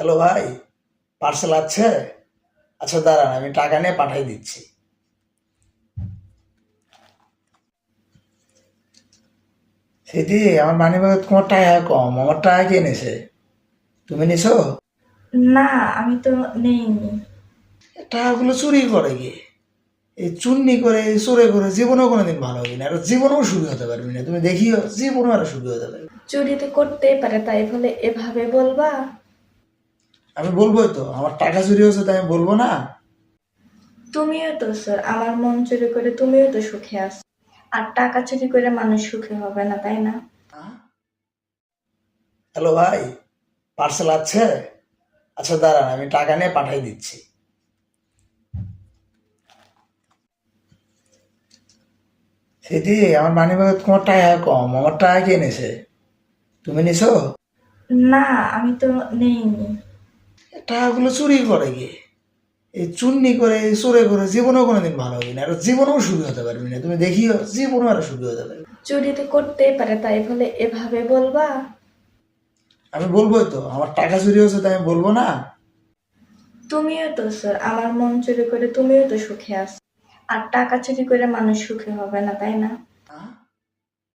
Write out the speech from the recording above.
Hello ভাই, parcel আছে? আচ্ছা দাঁড়ান, আমি টাকা নিয়ে পাঠিয়ে দিচ্ছি। সেটি আমার মানিব্যাগে তোমার টাকা কম, আমার টাকা কে নিছে? তুমি নিছো? না, আমি তো নেইনি। টাকাগুলো চুরি করে কে? এই চুন্নি করে, এই চোরে করে জীবনেও কোনোদিন ভালো হবি না, আর জীবনেও সুখী হতে পারবি না। তুমি দেখিও জীবনেও আর সুখী হতে পারবি না। চুরি তো করতেই পারে, তাই বলে এভাবে বলবা? আমি বলবোই তো, আমার টাকা চুরি হয়েছে তাই আমি বলবো না? তুমিও তো স্যার, আমার মন চুরি করে তুমিও তো সুখে আছো। আর টাকা চুরি করে মানুষ সুখী হবে না, তাই না? হ্যালো ভাই, পার্সেল আছে? আচ্ছা দাঁড়ান, আমি টাকা নিয়ে পাঠিয়ে দিচ্ছি। সেটি আমার মানিব্যাগে তোমার টাকা কম, আমার টাকা কে নিছে? তুমি নিছো? না, আমি তো নেইনি। টাকাগুলো চুরি করে কে? এই চুন্নি করে, এই চোরে করে জীবনেও কোনোদিন ভালো হবি না, আর জীবনেও সুখী হতে পারবি না। তুমি দেখিও জীবনেও আর সুখী হতে পারবি না। চুরি তো করতেই পারে, তাই বলে এভাবে বলবা? আমি বলবোই তো, আমার টাকা চুরি হয়েছে তাই আমি বলবো না? তুমিও তো স্যার, আমার মন চুরি করে তুমিও তো সুখে আছো। আর টাকা চুরি করে মানুষ সুখী হবে না, তাই না?